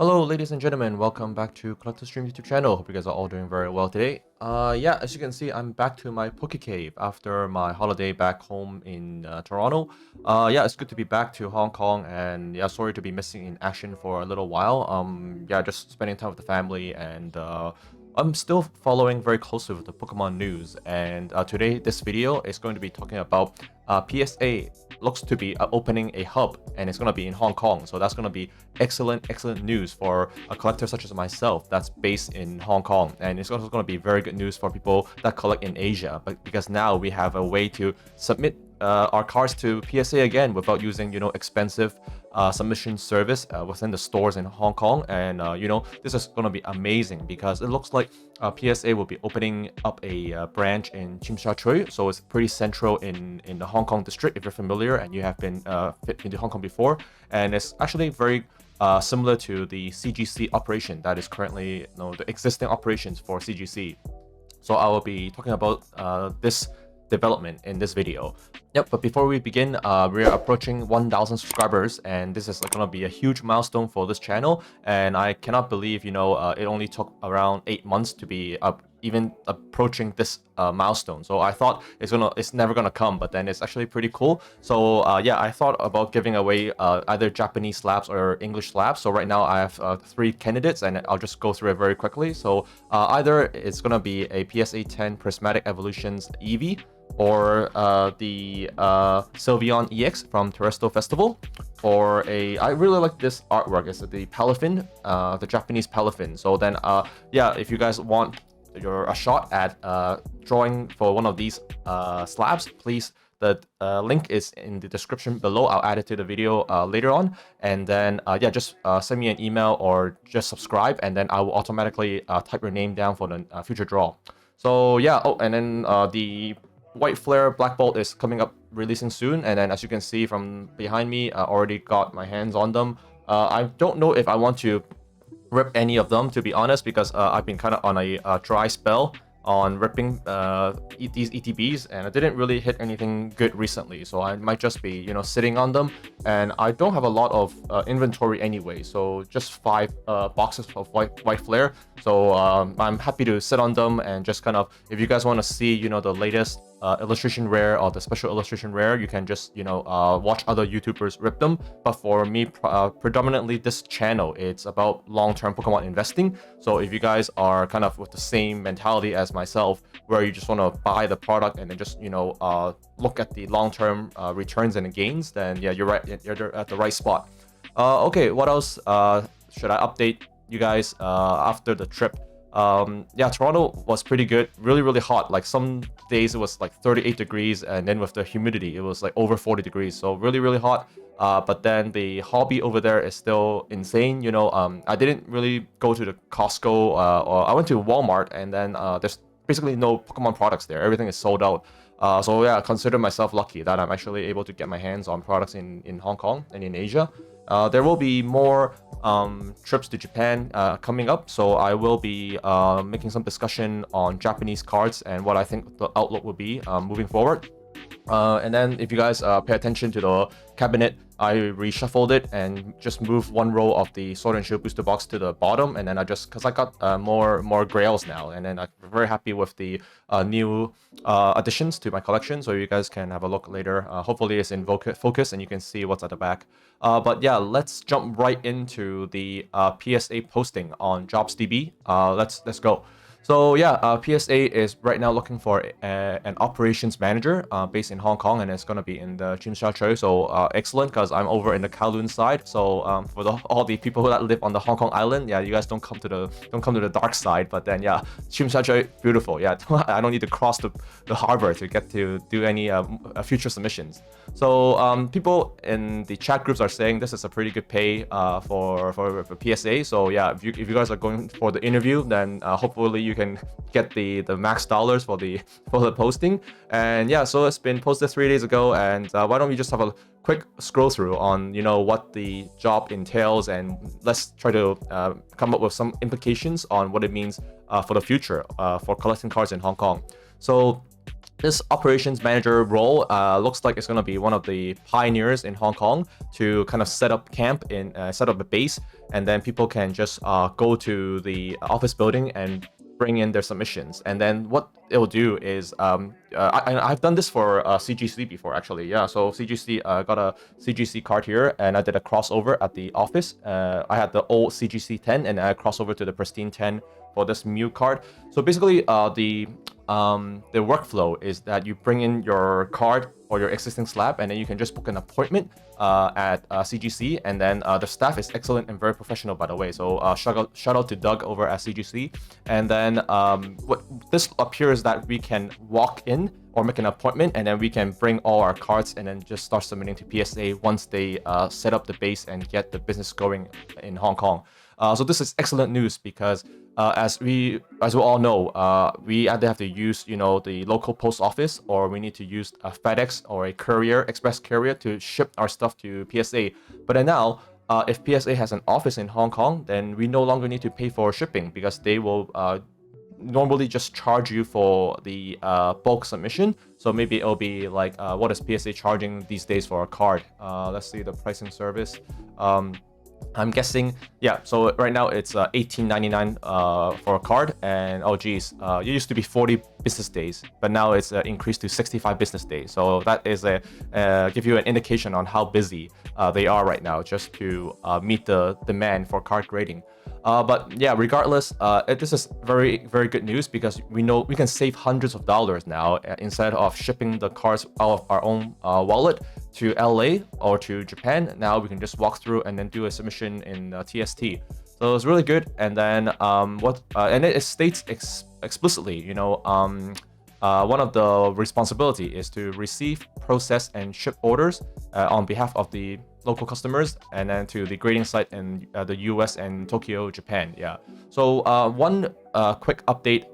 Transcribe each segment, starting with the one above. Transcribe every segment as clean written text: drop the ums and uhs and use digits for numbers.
Hello, ladies and gentlemen. Welcome back to Collector Stream YouTube channel. Hope you guys are all doing very well today. Yeah, as you can see, I'm back to my Poke Cave after my holiday back home in Toronto. Yeah, it's good to be back to Hong Kong, and yeah, sorry to be missing in action for a little while. Yeah, just spending time with the family, and I'm still following very closely with the Pokemon news. And today, this video is going to be talking about PSA looks to be opening a hub, and it's going to be in Hong Kong. So that's going to be excellent news for a collector such as myself that's based in Hong Kong, and it's also going to be very good news for people that collect in Asia, but because now we have a way to submit our cards to PSA again without using expensive submission service within the stores in Hong Kong. And this is going to be amazing because it looks like PSA will be opening up a branch in Tsim Sha Tsui, so it's pretty central in the Hong Kong district if you're familiar and you have been into Hong Kong before. And it's actually very similar to the CGC operation that is currently the existing operations for CGC. So I will be talking about this development in this video. Yep, but before we begin, we are approaching 1,000 subscribers, and this is going to be a huge milestone for this channel. And I cannot believe, it only took around 8 months to be even approaching this milestone. So I thought it's never gonna come, but then it's actually pretty cool. So yeah, I thought about giving away either Japanese slabs or English slabs. So right now I have 3 candidates, and I'll just go through it very quickly. So either it's gonna be a PSA 10 Prismatic Evolutions Eevee, or the Sylveon EX from Terrestrial Festival, or I really like this artwork. It's the Palafin, the Japanese Palafin. So then yeah, if you guys want a shot at drawing for one of these slabs, please, the link is in the description below. I'll add it to the video later on. And then yeah, just send me an email or just subscribe, and then I will automatically type your name down for the future draw. So yeah, oh, and then the White Flare Black Bolt is coming up, releasing soon. And then as you can see from behind me, I already got my hands on them. I don't know if I want to rip any of them, to be honest, because I've been kind of on a dry spell on ripping these ETBs, and I didn't really hit anything good recently, so I might just be sitting on them. And I don't have a lot of inventory anyway, so just 5 boxes of white flare. So I'm happy to sit on them, and just kind of, if you guys want to see the latest illustration rare or the special illustration rare, you can just watch other YouTubers rip them. But for me, predominantly this channel, it's about long-term Pokemon investing. So if you guys are kind of with the same mentality as myself, where you just want to buy the product and then just look at the long-term returns and the gains, then yeah, you're right, you're at the right spot. Okay, what else should I update you guys after the trip? Yeah, Toronto was pretty good, really hot. Like some days it was like 38 degrees, and then with the humidity it was like over 40 degrees, so really hot. But then the hobby over there is still insane. I didn't really go to the Costco, or I went to Walmart, and then there's basically no Pokemon products there. Everything is sold out. So yeah, I consider myself lucky that I'm actually able to get my hands on products in Hong Kong and in Asia. There will be more trips to Japan coming up, so I will be making some discussion on Japanese cards and what I think the outlook will be moving forward. And then if you guys pay attention to the cabinet, I reshuffled it and just moved 1 row of the Sword and Shield booster box to the bottom, and then because I got more grails now, and then I'm very happy with the new additions to my collection. So you guys can have a look later. Hopefully it's in focus and you can see what's at the back. But yeah, let's jump right into the PSA posting on JobsDB. Let's go. So yeah, PSA is right now looking for an operations manager based in Hong Kong, and it's gonna be in the Tsim Sha Tsui. So excellent, because I'm over in the Kowloon side. So for all the people that live on the Hong Kong island, yeah, you guys don't come to the dark side. But then yeah, Tsim Sha Tsui, beautiful. Yeah, I don't need to cross the harbor to get to do any future submissions. So people in the chat groups are saying this is a pretty good pay for PSA. So yeah, if you guys are going for the interview, then hopefully you can get the max dollars for the posting. And yeah, so it's been posted 3 days ago, and why don't we just have a quick scroll through on what the job entails, and let's try to come up with some implications on what it means for the future for collecting cards in Hong Kong. So this operations manager role looks like it's going to be one of the pioneers in Hong Kong to kind of set up camp in set up a base, and then people can just go to the office building and bring in their submissions. And then what it will do is I've done this for CGC before, actually. Yeah, so CGC got a CGC card here, and I did a crossover at the office. I had the old CGC 10 and I crossed over to the pristine 10 for this new card. So basically the workflow is that you bring in your card or your existing slab, and then you can just book an appointment at CGC, and then the staff is excellent and very professional, by the way. So shout out to Doug over at CGC. And then what this appears that we can walk in or make an appointment, and then we can bring all our cards and then just start submitting to PSA once they set up the base and get the business going in Hong Kong. So this is excellent news because as we all know, we either have to use the local post office, or we need to use a FedEx or a courier, express courier, to ship our stuff to PSA. But then now, if PSA has an office in Hong Kong, then we no longer need to pay for shipping, because they will normally just charge you for the bulk submission. So maybe it'll be like, what is PSA charging these days for a card? Let's see the pricing service. I'm guessing, yeah, so right now it's $18.99 for a card, and oh geez, it used to be 40 business days, but now it's increased to 65 business days. So that is give you an indication on how busy they are right now, just to meet the demand for card grading. But yeah, regardless, this is very, very good news, because we know we can save hundreds of dollars now instead of shipping the cards out of our own wallet to LA or to Japan. Now we can just walk through and then do a submission in TST. So it's really good. And then and it states explicitly, one of the responsibility is to receive, process, and ship orders on behalf of the local customers, and then to the grading site in the US and Tokyo, Japan. Yeah. So one quick update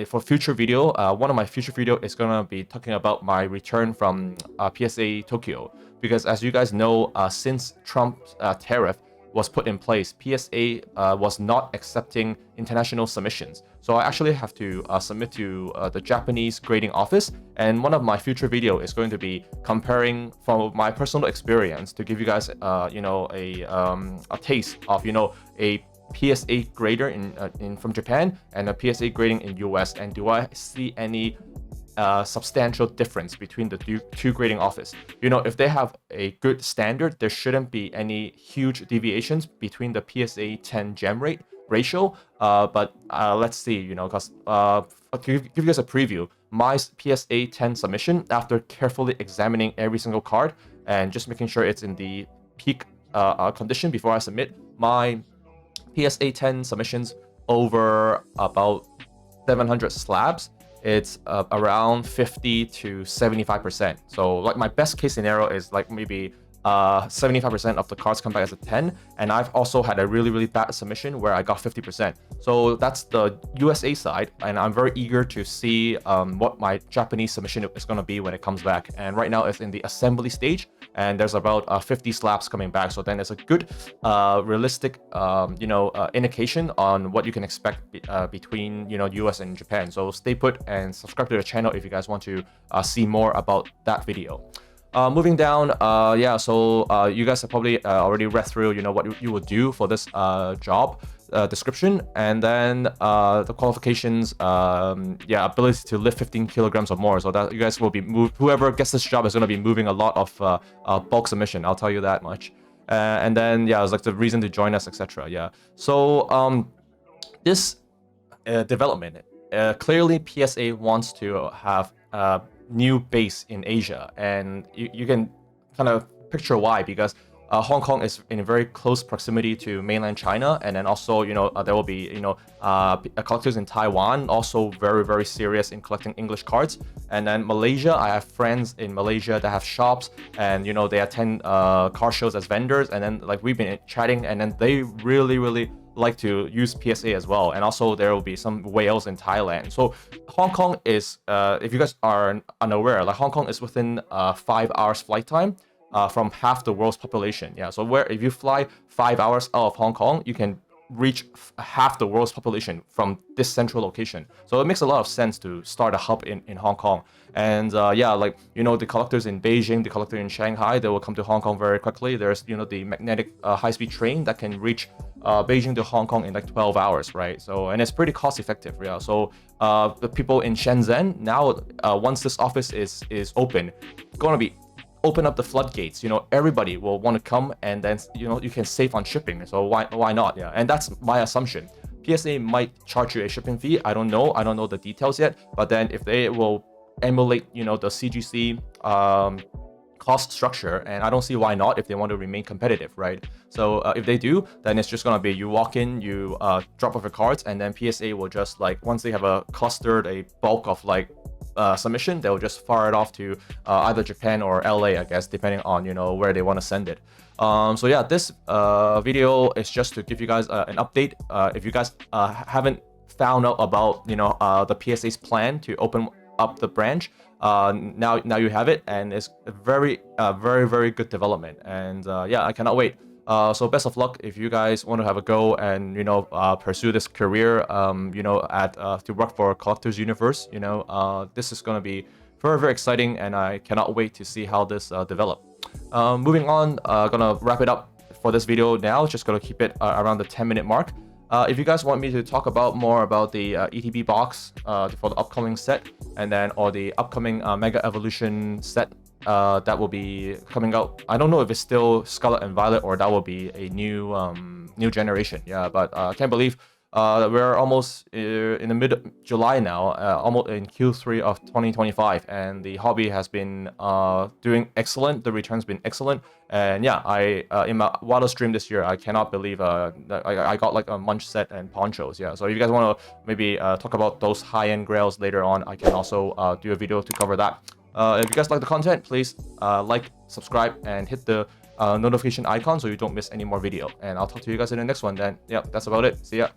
for future video. One of my future video is gonna be talking about my return from PSA Tokyo, because as you guys know, since Trump's tariff was put in place, PSA was not accepting international submissions. So I actually have to submit to the Japanese grading office, and one of my future video is going to be comparing from my personal experience to give you guys a taste of a PSA grader in from Japan and a PSA grading in US, and do I see any substantial difference between the two grading office. If they have a good standard, there shouldn't be any huge deviations between the PSA 10 gem rate ratio. But let's see, because I'll give you guys a preview. My PSA 10 submission, after carefully examining every single card and just making sure it's in the peak condition before I submit, my PSA 10 submissions over about 700 slabs, it's around 50 to 75%. So like my best case scenario is like maybe 75% of the cards come back as a 10, and I've also had a really, really bad submission where I got 50%. So that's the USA side, and I'm very eager to see what my Japanese submission is going to be when it comes back. And right now it's in the assembly stage, and there's about 50 slabs coming back. So then it's a good realistic indication on what you can expect between US and Japan. So stay put and subscribe to the channel if you guys want to see more about that video. Moving down, so you guys have probably already read through, what you would do for this job description, and then the qualifications, ability to lift 15 kilograms or more. So that you guys will be whoever gets this job is going to be moving a lot of bulk submission. I'll tell you that much. And then it's like the reason to join us, etc. Yeah. So this development, clearly PSA wants to have new base in Asia, and you can kind of picture why, because Hong Kong is in very close proximity to mainland China, and then also there will be collectors in Taiwan also very, very serious in collecting English cards. And then Malaysia, I have friends in Malaysia that have shops, and they attend car shows as vendors, and then like we've been chatting, and then they really, really like to use PSA as well. And also there will be some whales in Thailand. So Hong Kong is, if you guys are unaware, like Hong Kong is within 5 hours flight time from half the world's population. Yeah, so if you fly 5 hours out of Hong Kong, you can reach half the world's population from this central location. So it makes a lot of sense to start a hub in Hong Kong. And yeah, like, you know, the collectors in Beijing, the collector in Shanghai, they will come to Hong Kong very quickly. There's, you know, the magnetic high-speed train that can reach Beijing to Hong Kong in like 12 hours, right? So, and it's pretty cost effective, yeah. So the people in Shenzhen now, once this office is open, gonna be open up the floodgates. You know, everybody will want to come, and then, you know, you can save on shipping. So why not? Yeah, and that's my assumption. PSA might charge you a shipping fee. I don't know the details yet. But then if they will emulate, you know, the CGC cost structure, and I don't see why not if they want to remain competitive, right? So if they do, then it's just gonna be you walk in, you drop off your cards, and then PSA will just, like, once they have a bulk of like submission, they'll just fire it off to either Japan or LA, I guess, depending on, you know, where they want to send it. So yeah, this video is just to give you guys an update. If you guys haven't found out about, you know, the PSA's plan to open up the branch, now you have it, and it's a very good development. And yeah, I cannot wait. So best of luck if you guys want to have a go and, you know, pursue this career, you know, to work for Collectors Universe. You know, this is going to be very exciting, and I cannot wait to see how this develop. Moving on, gonna wrap it up for this video now. Just gonna keep it around the 10-minute mark. If you guys want me to talk more about the ETB box for the upcoming set, and then or the upcoming Mega Evolution set that will be coming out, I don't know if it's still Scarlet and Violet or that will be a new generation. Yeah, but I can't believe we're almost in the mid-July now, almost in Q3 of 2025, and the hobby has been doing excellent. The return's been excellent, and yeah, I in my wildest stream this year, I cannot believe that I got like a munch set and ponchos. Yeah, so if you guys want to maybe talk about those high-end grails later on, I can also do a video to cover that. If you guys like the content, please like, subscribe, and hit the notification icon so you don't miss any more video. And I'll talk to you guys in the next one then. Yeah, that's about it. See ya.